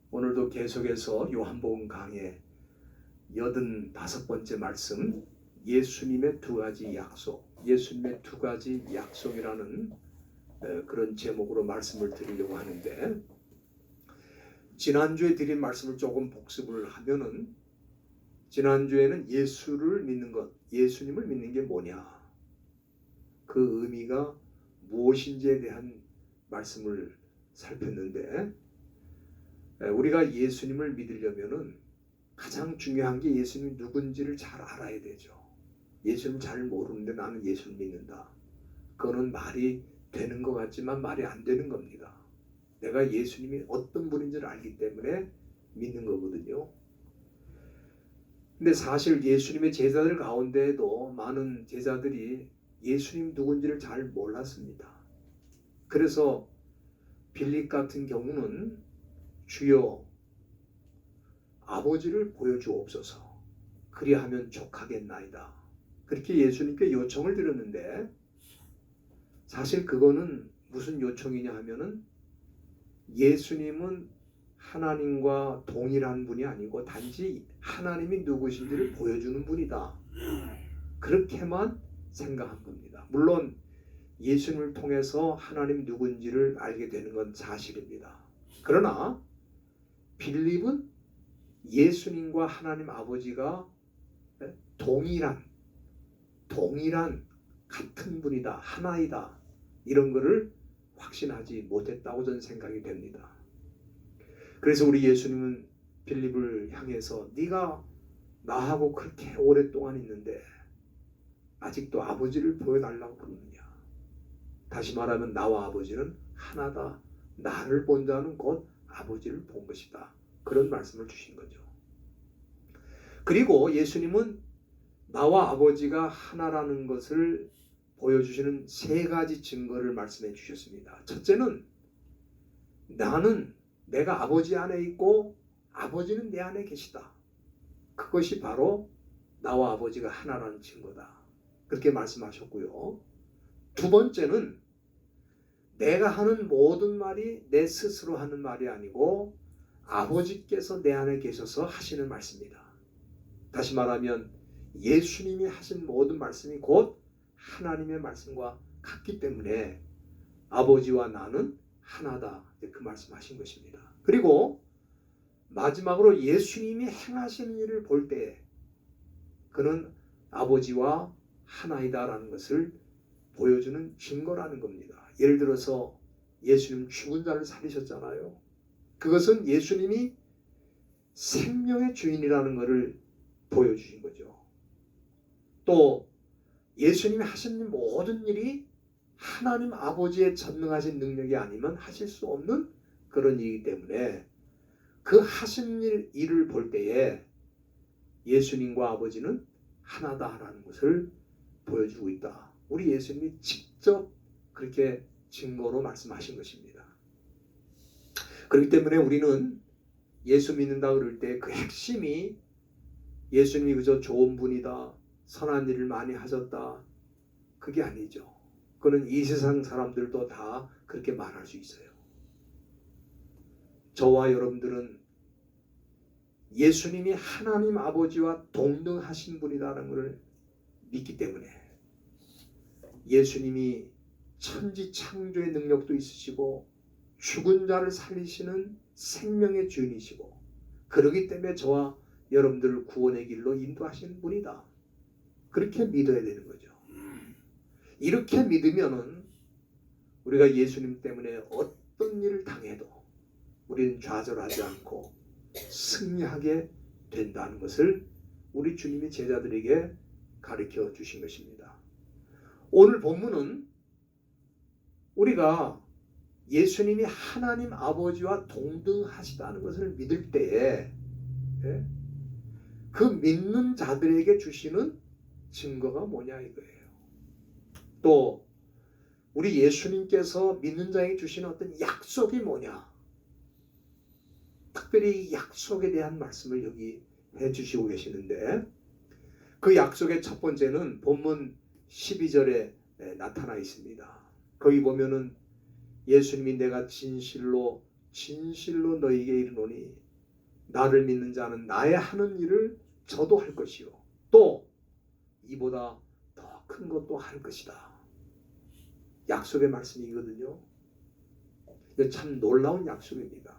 오늘도 계속해서 요한복음 강의 85번째 말씀, 예수님의 두 가지 약속, 예수님의 두 가지 약속이라는 그런 제목으로 말씀을 드리려고 하는데, 지난주에 드린 말씀을 조금 복습을 하면은, 지난주에는 예수를 믿는 것, 예수님을 믿는 게 뭐냐, 그 의미가 무엇인지에 대한 말씀을 살폈는데, 우리가 예수님을 믿으려면은 가장 중요한 게 예수님이 누군지를 잘 알아야 되죠. 예수님 잘 모르는데 나는 예수를 믿는다. 그거는 말이 되는 것 같지만 말이 안 되는 겁니다. 내가 예수님이 어떤 분인지를 알기 때문에 믿는 거거든요. 근데 사실 예수님의 제자들 가운데에도 많은 제자들이 예수님 누군지를 잘 몰랐습니다. 그래서 빌립 같은 경우는 주여 아버지를 보여주옵소서, 그리하면 족하겠나이다, 그렇게 예수님께 요청을 드렸는데, 사실 그거는 무슨 요청이냐 하면은 예수님은 하나님과 동일한 분이 아니고 단지 하나님이 누구신지를 보여주는 분이다, 그렇게만 생각한 겁니다. 물론 예수님을 통해서 하나님 누군지를 알게 되는 건 사실입니다. 그러나 빌립은 예수님과 하나님 아버지가 동일한 같은 분이다, 하나이다, 이런 것을 확신하지 못했다고 저는 생각이 됩니다. 그래서 우리 예수님은 빌립을 향해서 네가 나하고 그렇게 오랫동안 있는데 아직도 아버지를 보여달라고 부르느냐. 다시 말하면 나와 아버지는 하나다, 나를 본 자는 곧 아버지를 본 것이다, 그런 말씀을 주신 거죠. 그리고 예수님은 나와 아버지가 하나라는 것을 보여주시는 세 가지 증거를 말씀해 주셨습니다. 첫째는 내가 아버지 안에 있고 아버지는 내 안에 계시다. 그것이 바로 나와 아버지가 하나라는 증거다, 그렇게 말씀하셨고요. 두 번째는 내가 하는 모든 말이 내 스스로 하는 말이 아니고 아버지께서 내 안에 계셔서 하시는 말씀이다. 다시 말하면 예수님이 하신 모든 말씀이 곧 하나님의 말씀과 같기 때문에 아버지와 나는 하나다, 그 말씀하신 것입니다. 그리고 마지막으로 예수님이 행하시는 일을 볼 때 그는 아버지와 하나이다라는 것을 보여주는 증거라는 겁니다. 예를 들어서 예수님 죽은 자를 살리셨잖아요. 그것은 예수님이 생명의 주인이라는 것을 보여주신 거죠. 또 예수님이 하신 모든 일이 하나님 아버지의 전능하신 능력이 아니면 하실 수 없는 그런 일이기 때문에 그 하신 일을 볼 때에 예수님과 아버지는 하나다라는 것을 보여주고 있다. 우리 예수님이 직접 그렇게 증거로 말씀하신 것입니다. 그렇기 때문에 우리는 예수 믿는다 그럴 때 그 핵심이 예수님이 그저 좋은 분이다, 선한 일을 많이 하셨다, 그게 아니죠. 그는 이 세상 사람들도 다 그렇게 말할 수 있어요. 저와 여러분들은 예수님이 하나님 아버지와 동등하신 분이라는 것을 믿기 때문에 예수님이 천지 창조의 능력도 있으시고 죽은 자를 살리시는 생명의 주인이시고, 그러기 때문에 저와 여러분들을 구원의 길로 인도하시는 분이다, 그렇게 믿어야 되는 거죠. 이렇게 믿으면은 우리가 예수님 때문에 어떤 일을 당해도 우리는 좌절하지 않고 승리하게 된다는 것을 우리 주님이 제자들에게 가르쳐 주신 것입니다. 오늘 본문은 우리가 예수님이 하나님 아버지와 동등하시다는 것을 믿을 때에 그 믿는 자들에게 주시는 증거가 뭐냐 이거예요. 또 우리 예수님께서 믿는 자에게 주시는 어떤 약속이 뭐냐, 특별히 약속에 대한 말씀을 여기 해주시고 계시는데, 그 약속의 첫 번째는 본문 12절에 나타나 있습니다. 거기 보면은 예수님이 내가 진실로 진실로 너희에게 이르노니 나를 믿는 자는 나의 하는 일을 저도 할 것이요 또 이보다 더 큰 것도 할 것이다. 약속의 말씀이거든요. 참 놀라운 약속입니다.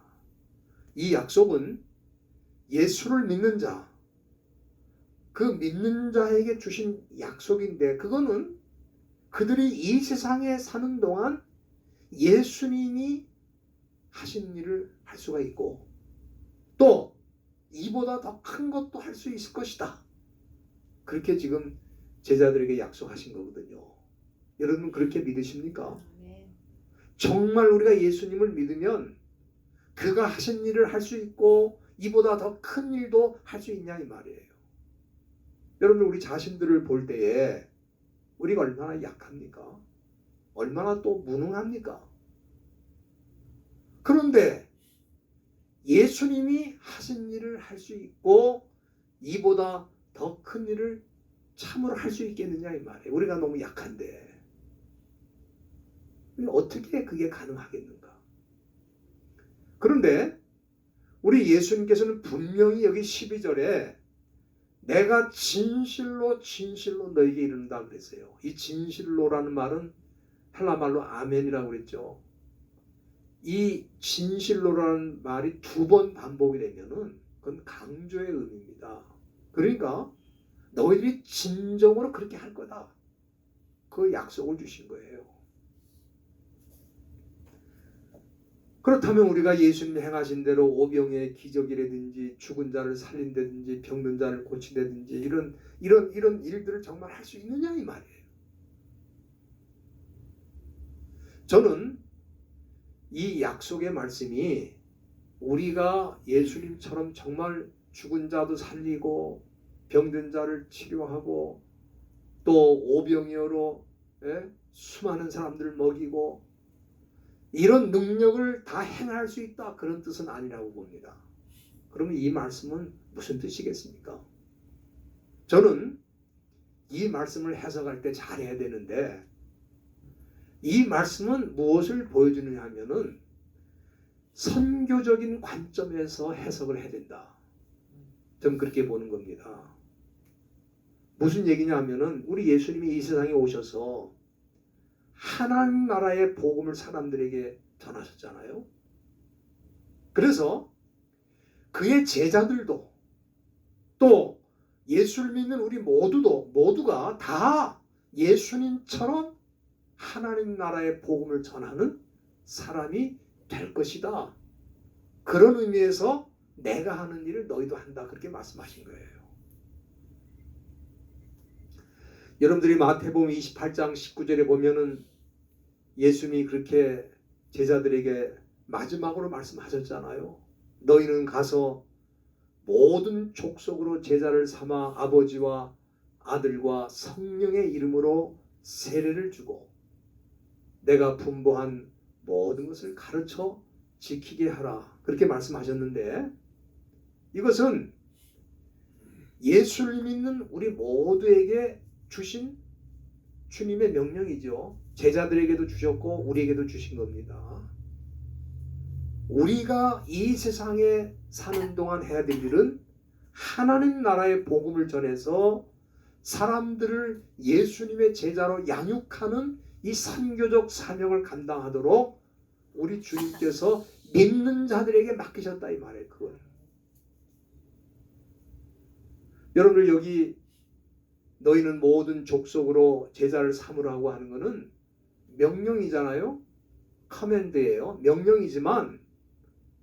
이 약속은 예수를 믿는 자, 그 믿는 자에게 주신 약속인데 그거는 그들이 이 세상에 사는 동안 예수님이 하신 일을 할 수가 있고 또 이보다 더 큰 것도 할 수 있을 것이다. 그렇게 지금 제자들에게 약속하신 거거든요. 여러분 그렇게 믿으십니까? 정말 우리가 예수님을 믿으면 그가 하신 일을 할 수 있고 이보다 더 큰 일도 할 수 있냐 이 말이에요. 여러분 우리 자신들을 볼 때에 우리가 얼마나 약합니까? 얼마나 또 무능합니까? 그런데 예수님이 하신 일을 할 수 있고 이보다 더 큰 일을 참으로 할 수 있겠느냐 이 말이에요. 우리가 너무 약한데 어떻게 그게 가능하겠는가? 그런데 우리 예수님께서는 분명히 여기 12절에 내가 진실로 진실로 너에게 이른다 그랬어요. 이 진실로라는 말은 헬라말로 아멘이라고 그랬죠. 이 진실로라는 말이 2번 반복이 되면은 그건 강조의 의미입니다. 그러니까 너희들이 진정으로 그렇게 할 거다. 그 약속을 주신 거예요. 그렇다면 우리가 예수님 행하신 대로 오병의 기적이라든지 죽은 자를 살린다든지 병든 자를 고친다든지 이런 일들을 정말 할 수 있느냐 이 말이에요. 저는 이 약속의 말씀이 우리가 예수님처럼 정말 죽은 자도 살리고 병든 자를 치료하고 또 오병이어로 수많은 사람들을 먹이고 이런 능력을 다 행할 수 있다 그런 뜻은 아니라고 봅니다. 그러면 이 말씀은 무슨 뜻이겠습니까? 저는 이 말씀을 해석할 때 잘해야 되는데 이 말씀은 무엇을 보여주느냐 하면은 선교적인 관점에서 해석을 해야 된다. 저는 그렇게 보는 겁니다. 무슨 얘기냐 하면은 우리 예수님이 이 세상에 오셔서 하나님 나라의 복음을 사람들에게 전하셨잖아요. 그래서 그의 제자들도 또 예수를 믿는 우리 모두가 다 예수님처럼 하나님 나라의 복음을 전하는 사람이 될 것이다. 그런 의미에서 내가 하는 일을 너희도 한다. 그렇게 말씀하신 거예요. 여러분들이 마태복음 28장 19절에 보면은 예수님이 그렇게 제자들에게 마지막으로 말씀하셨잖아요. 너희는 가서 모든 족속으로 제자를 삼아 아버지와 아들과 성령의 이름으로 세례를 주고 내가 분부한 모든 것을 가르쳐 지키게 하라. 그렇게 말씀하셨는데 이것은 예수를 믿는 우리 모두에게 주신 주님의 명령이죠. 제자들에게도 주셨고 우리에게도 주신 겁니다. 우리가 이 세상에 사는 동안 해야 될 일은 하나님 나라의 복음을 전해서 사람들을 예수님의 제자로 양육하는 이 선교적 사명을 감당하도록 우리 주님께서 믿는 자들에게 맡기셨다 이 말이에요. 그걸. 여러분들 여기 너희는 모든 족속으로 제자를 삼으라고 하는 것은 명령이잖아요. 커맨드예요. 명령이지만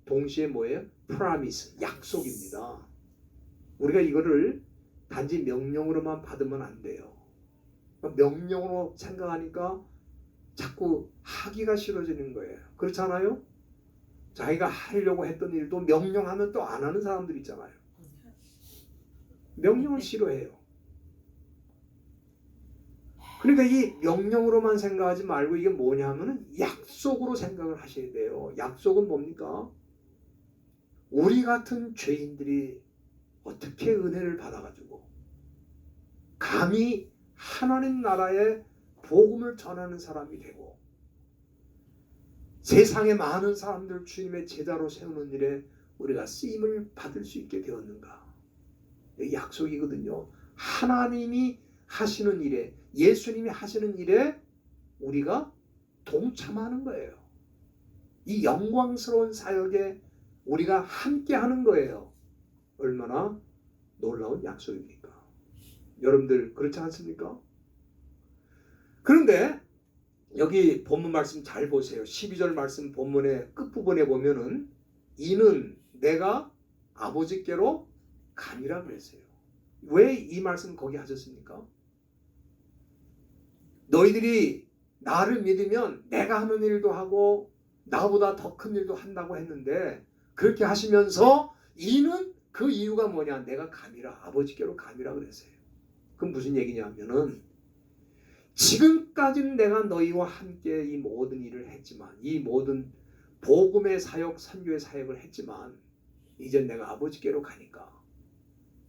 동시에 뭐예요? 프라미스, 약속입니다. 우리가 이거를 단지 명령으로만 받으면 안 돼요. 명령으로 생각하니까 자꾸 하기가 싫어지는 거예요. 그렇잖아요? 자기가 하려고 했던 일도 명령하면 또 안 하는 사람들 있잖아요. 명령을 싫어해요. 그러니까 이 명령으로만 생각하지 말고 이게 뭐냐 하면 약속으로 생각을 하셔야 돼요. 약속은 뭡니까? 우리 같은 죄인들이 어떻게 은혜를 받아가지고 감히 하나님 나라의 복음을 전하는 사람이 되고 세상의 많은 사람들 주님의 제자로 세우는 일에 우리가 쓰임을 받을 수 있게 되었는가? 이 약속이거든요. 하나님이 하시는 일에, 예수님이 하시는 일에 우리가 동참하는 거예요. 이 영광스러운 사역에 우리가 함께 하는 거예요. 얼마나 놀라운 약속입니까? 여러분들 그렇지 않습니까? 그런데 여기 본문 말씀 잘 보세요. 12절 말씀 본문의 끝부분에 보면은 이는 내가 아버지께로 가니라 그랬어요. 왜 이 말씀 거기 하셨습니까? 너희들이 나를 믿으면 내가 하는 일도 하고 나보다 더 큰 일도 한다고 했는데 그렇게 하시면서 이는 그 이유가 뭐냐? 내가 가니라, 아버지께로 가니라 그랬어요. 그럼 무슨 얘기냐면은 지금까지는 내가 너희와 함께 이 모든 일을 했지만, 이 모든 복음의 사역, 선교의 사역을 했지만 이제 내가 아버지께로 가니까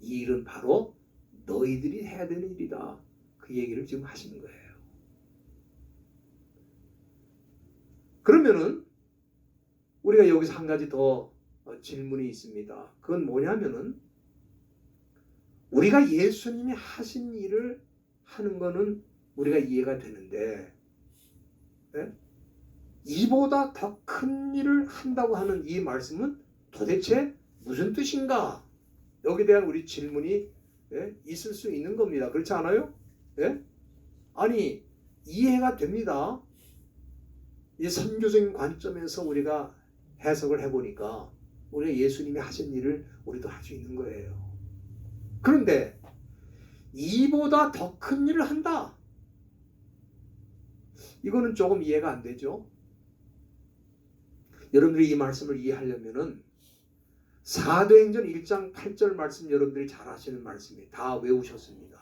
이 일은 바로 너희들이 해야 되는 일이다. 그 얘기를 지금 하시는 거예요. 그러면은 우리가 여기서 한 가지 더 질문이 있습니다. 그건 뭐냐면은 우리가 예수님이 하신 일을 하는 거는 우리가 이해가 되는데 네? 이보다 더 큰 일을 한다고 하는 이 말씀은 도대체 무슨 뜻인가? 여기에 대한 우리 질문이 있을 수 있는 겁니다. 그렇지 않아요? 아니 이해가 됩니다. 이 선교적인 관점에서 우리가 해석을 해보니까 우리가 예수님이 하신 일을 우리도 할 수 있는 거예요. 그런데 이보다 더 큰 일을 한다. 이거는 조금 이해가 안 되죠. 여러분들이 이 말씀을 이해하려면은 사도행전 1장 8절 말씀 여러분들이 잘 아시는 말씀이 다 외우셨습니다.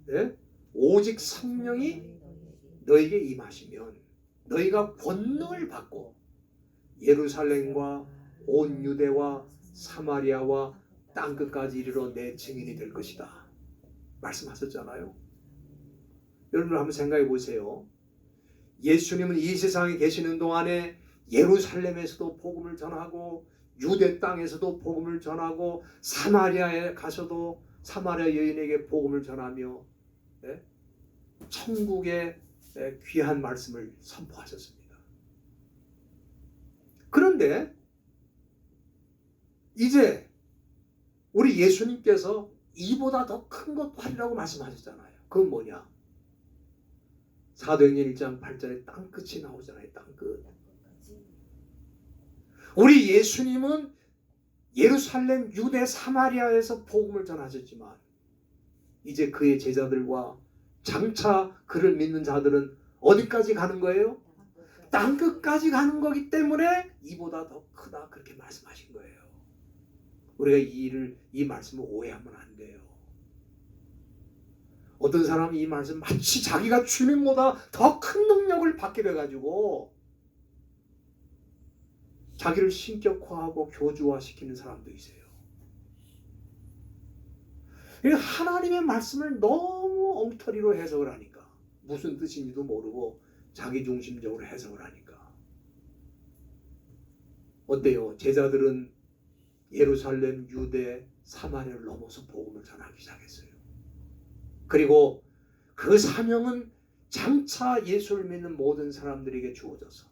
네? 오직 성령이 너에게 임하시면 너희가 권능을 받고 예루살렘과 온 유대와 사마리아와 땅끝까지 이르러 내 증인이 될 것이다. 말씀하셨잖아요. 여러분 한번 생각해 보세요. 예수님은 이 세상에 계시는 동안에 예루살렘에서도 복음을 전하고 유대 땅에서도 복음을 전하고 사마리아에 가서도 사마리아 여인에게 복음을 전하며 천국의 귀한 말씀을 선포하셨습니다. 그런데 이제 우리 예수님께서 이보다 더 큰 것도 하리라고 말씀하셨잖아요. 그건 뭐냐? 사도행전 1장 8절에 땅끝이 나오잖아요. 땅끝. 우리 예수님은 예루살렘, 유대, 사마리아에서 복음을 전하셨지만 이제 그의 제자들과 장차 그를 믿는 자들은 어디까지 가는 거예요? 땅끝까지 가는 거기 때문에 이보다 더 크다 그렇게 말씀하신 거예요. 우리가 이 말씀을 오해하면 안 돼요. 어떤 사람이 이 말씀 마치 자기가 주님보다 더 큰 능력을 받게 돼가지고 자기를 신격화하고 교주화시키는 사람도 있어요. 하나님의 말씀을 너무 엉터리로 해석을 하니까 무슨 뜻인지도 모르고 자기중심적으로 해석을 하니까 어때요? 제자들은 예루살렘, 유대, 사마리아를 넘어서 복음을 전하기 시작했어요. 그리고 그 사명은 장차 예수를 믿는 모든 사람들에게 주어져서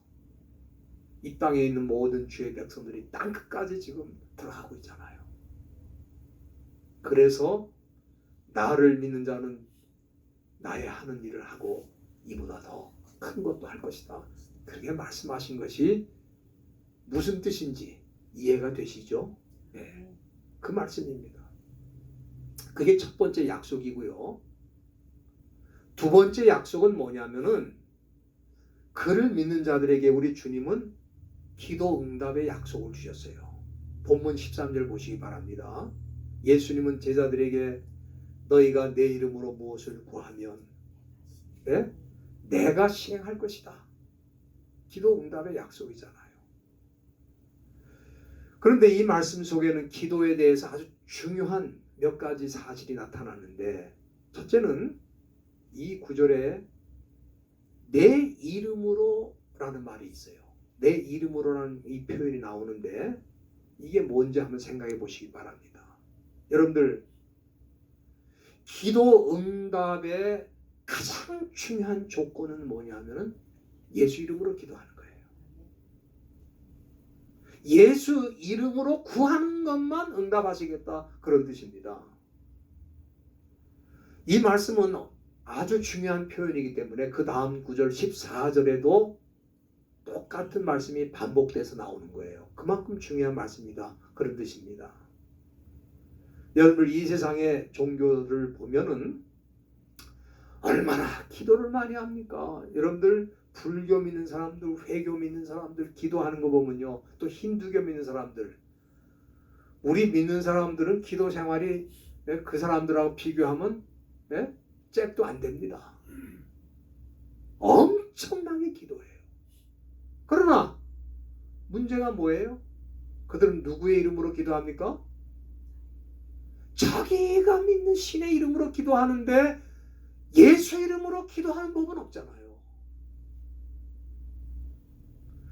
이 땅에 있는 모든 주의 백성들이 땅끝까지 지금 들어가고 있잖아요. 그래서 나를 믿는 자는 나의 하는 일을 하고 이보다 더 큰 것도 할 것이다. 그렇게 말씀하신 것이 무슨 뜻인지 이해가 되시죠? 네, 그 말씀입니다. 그게 첫 번째 약속이고요. 두 번째 약속은 뭐냐면은 그를 믿는 자들에게 우리 주님은 기도 응답의 약속을 주셨어요. 본문 13절 보시기 바랍니다. 예수님은 제자들에게 너희가 내 이름으로 무엇을 구하면 내가 시행할 것이다. 기도 응답의 약속이잖아요. 그런데 이 말씀 속에는 기도에 대해서 아주 중요한 몇 가지 사실이 나타나는데 첫째는 이 구절에 내 이름으로 라는 말이 있어요. 내 이름으로라는 이 표현이 나오는데 이게 뭔지 한번 생각해 보시기 바랍니다. 여러분들, 기도 응답의 가장 중요한 조건은 뭐냐면은 예수 이름으로 기도하는 거예요. 예수 이름으로 구하는 것만 응답하시겠다, 그런 뜻입니다. 이 말씀은 아주 중요한 표현이기 때문에 그 다음 구절 14절에도 똑같은 말씀이 반복돼서 나오는 거예요. 그만큼 중요한 말씀이다, 그런 뜻입니다. 여러분, 이 세상의 종교를 보면은 얼마나 기도를 많이 합니까? 여러분들, 불교 믿는 사람들, 회교 믿는 사람들 기도하는 거 보면요, 또 힌두교 믿는 사람들, 우리 믿는 사람들은 기도 생활이 그 사람들하고 비교하면 잭도 안 됩니다. 엄청나게 기도해요. 그러나 문제가 뭐예요? 그들은 누구의 이름으로 기도합니까? 자기가 믿는 신의 이름으로 기도하는데 예수 이름으로 기도하는 법은 없잖아요.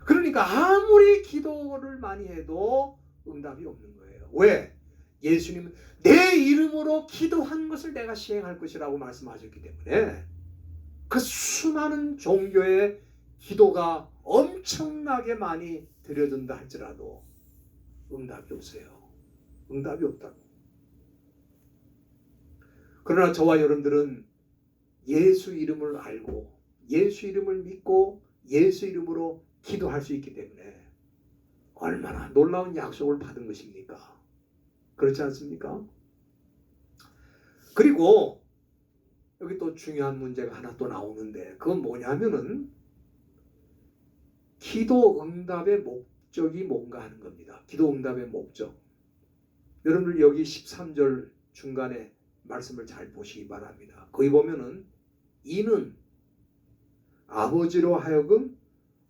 그러니까 아무리 기도를 많이 해도 응답이 없는 거예요. 왜? 예수님은 내 이름으로 기도한 것을 내가 시행할 것이라고 말씀하셨기 때문에 그 수많은 종교의 기도가 엄청나게 많이 드려진다 할지라도 응답이 없어요. 응답이 없다고. 그러나 저와 여러분들은 예수 이름을 알고 예수 이름을 믿고 예수 이름으로 기도할 수 있기 때문에 얼마나 놀라운 약속을 받은 것입니까? 그렇지 않습니까? 그리고 여기 또 중요한 문제가 하나 또 나오는데 그건 뭐냐면은 기도 응답의 목적이 뭔가 하는 겁니다. 기도 응답의 목적. 여러분들 여기 13절 중간에 말씀을 잘 보시기 바랍니다. 거기 보면은 이는 아버지로 하여금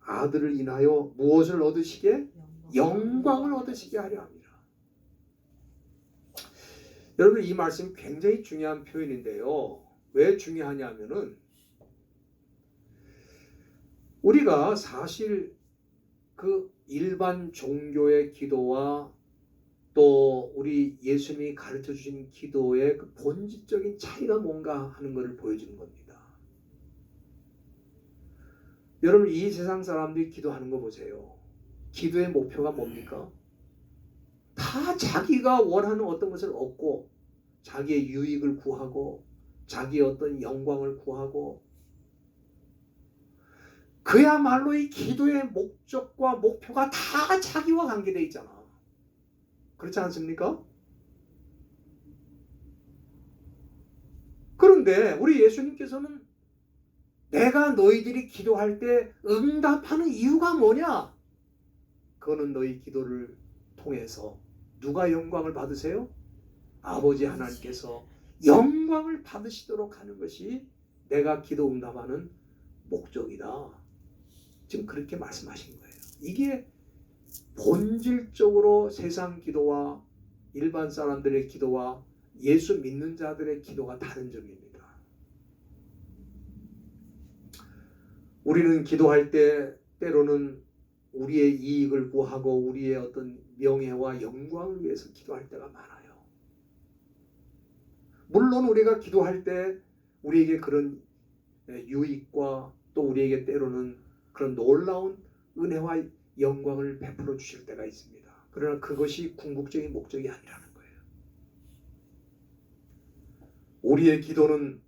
아들을 인하여 무엇을 얻으시게? 영광을 얻으시게 하려 합니다. 여러분, 이 말씀 굉장히 중요한 표현인데요. 왜 중요하냐면은 우리가 사실 그 일반 종교의 기도와 또 우리 예수님이 가르쳐 주신 기도의 그 본질적인 차이가 뭔가 하는 것을 보여주는 겁니다. 여러분, 이 세상 사람들이 기도하는 거 보세요. 기도의 목표가 뭡니까? 다 자기가 원하는 어떤 것을 얻고 자기의 유익을 구하고 자기의 어떤 영광을 구하고, 그야말로 이 기도의 목적과 목표가 다 자기와 관계되어 있잖아. 그렇지 않습니까? 그런데 우리 예수님께서는 내가 너희들이 기도할 때 응답하는 이유가 뭐냐? 그거는 너희 기도를 통해서 누가 영광을 받으세요? 아버지 하나님께서 영광을 받으시도록 하는 것이 내가 기도 응답하는 목적이다. 지금 그렇게 말씀하신 거예요. 이게 본질적으로 세상 기도와 일반 사람들의 기도와 예수 믿는 자들의 기도가 다른 점입니다. 우리는 기도할 때 때로는 우리의 이익을 구하고 우리의 어떤 명예와 영광을 위해서 기도할 때가 많아요. 물론 우리가 기도할 때 우리에게 그런 유익과 또 우리에게 때로는 그런 놀라운 은혜와 영광을 베풀어 주실 때가 있습니다. 그러나 그것이 궁극적인 목적이 아니라는 거예요. 우리의 기도는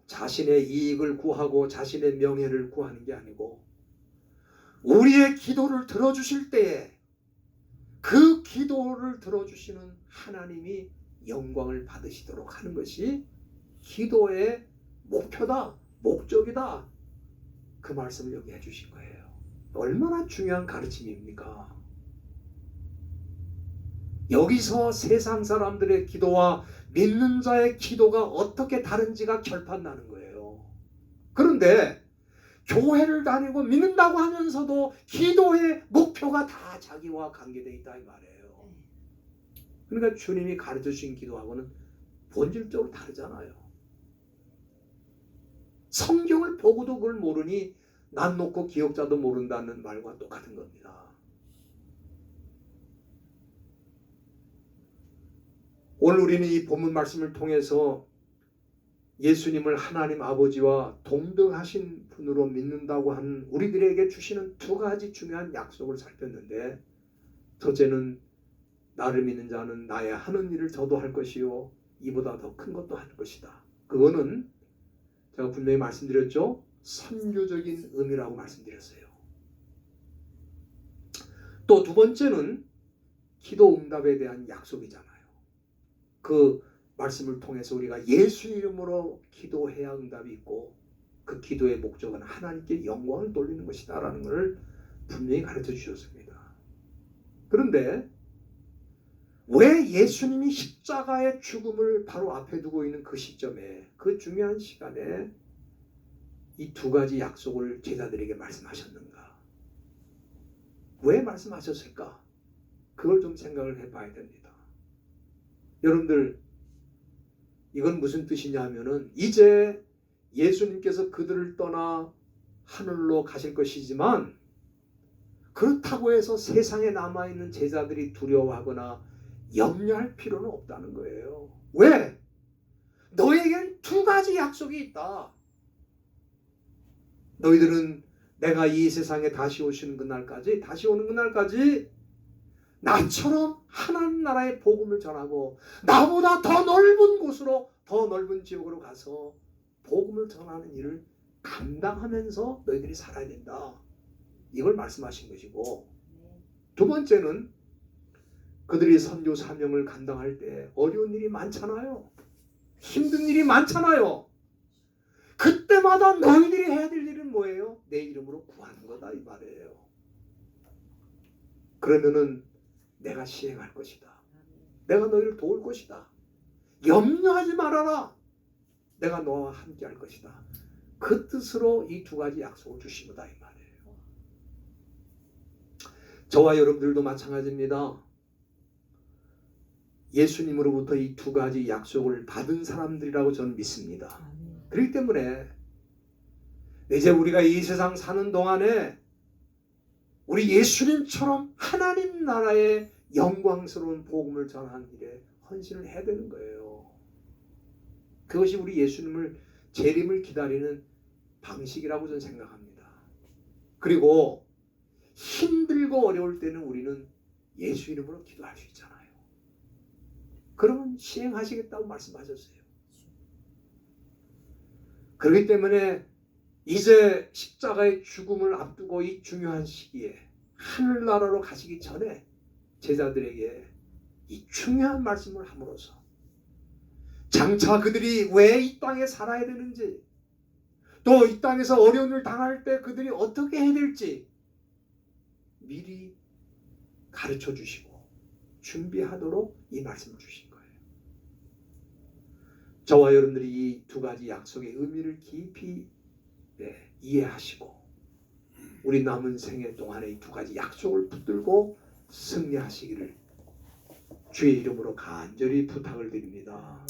자신의 이익을 구하고 자신의 명예를 구하는 게 아니고 우리의 기도를 들어주실 때에 그 기도를 들어주시는 하나님이 영광을 받으시도록 하는 것이 기도의 목표다, 목적이다. 그 말씀을 여기 해주신 거예요. 얼마나 중요한 가르침입니까? 여기서 세상 사람들의 기도와 믿는 자의 기도가 어떻게 다른지가 결판나는 거예요. 그런데 교회를 다니고 믿는다고 하면서도 기도의 목표가 다 자기와 관계되어 있다 이 말이에요. 그러니까 주님이 가르쳐 주신 기도하고는 본질적으로 다르잖아요. 성경을 보고도 그걸 모르니 난 놓고 기억자도 모른다는 말과 똑같은 겁니다. 오늘 우리는 이 본문 말씀을 통해서 예수님을 하나님 아버지와 동등하신 분으로 믿는다고 하는 우리들에게 주시는 두 가지 중요한 약속을 살폈는데, 첫째는 나를 믿는 자는 나의 하는 일을 저도 할 것이요 이보다 더 큰 것도 할 것이다. 그거는 제가 분명히 말씀드렸죠. 선교적인 의미라고 말씀드렸어요. 또 두 번째는 기도 응답에 대한 약속이잖아요. 그 말씀을 통해서 우리가 예수 이름으로 기도해야 응답이 있고, 그 기도의 목적은 하나님께 영광을 돌리는 것이다 라는 것을 분명히 가르쳐 주셨습니다. 그런데 왜 예수님이 십자가의 죽음을 바로 앞에 두고 있는 그 시점에, 그 중요한 시간에 이 두 가지 약속을 제자들에게 말씀하셨는가? 왜 말씀하셨을까? 그걸 좀 생각을 해봐야 됩니다. 여러분들, 이건 무슨 뜻이냐 하면은, 이제 예수님께서 그들을 떠나 하늘로 가실 것이지만, 그렇다고 해서 세상에 남아있는 제자들이 두려워하거나 염려할 필요는 없다는 거예요. 왜? 너에겐 두 가지 약속이 있다. 너희들은 내가 이 세상에 다시 오는 그날까지 나처럼 하나님 나라의 복음을 전하고, 나보다 더 넓은 곳으로, 더 넓은 지역으로 가서 복음을 전하는 일을 감당하면서 너희들이 살아야 된다. 이걸 말씀하신 것이고, 두 번째는 그들이 선교 사명을 감당할 때 어려운 일이 많잖아요. 힘든 일이 많잖아요. 그때마다 너희들이 해야 될 일은 뭐예요? 내 이름으로 구하는 거다 이 말이에요. 그러면은 내가 시행할 것이다. 내가 너희를 도울 것이다. 염려하지 말아라. 내가 너와 함께 할 것이다. 그 뜻으로 이 두 가지 약속을 주신 거다 이 말이에요. 저와 여러분들도 마찬가지입니다. 예수님으로부터 이 두 가지 약속을 받은 사람들이라고 저는 믿습니다. 그렇기 때문에 이제 우리가 이 세상 사는 동안에 우리 예수님처럼 하나님 나라의 영광스러운 복음을 전하는 일에 헌신을 해야 되는 거예요. 그것이 우리 예수님을 재림을 기다리는 방식이라고 저는 생각합니다. 그리고 힘들고 어려울 때는 우리는 예수 이름으로 기도할 수 있잖아요. 그러면 시행하시겠다고 말씀하셨어요. 그렇기 때문에 이제 십자가의 죽음을 앞두고 이 중요한 시기에 하늘나라로 가시기 전에 제자들에게 이 중요한 말씀을 함으로써 장차 그들이 왜 이 땅에 살아야 되는지, 또 이 땅에서 어려움을 당할 때 그들이 어떻게 해야 될지 미리 가르쳐 주시고 준비하도록 이 말씀을 주신 거예요. 저와 여러분들이 이 두 가지 약속의 의미를 깊이 이해하시고 우리 남은 생애 동안에 이 두 가지 약속을 붙들고 승리하시기를 주의 이름으로 간절히 부탁을 드립니다.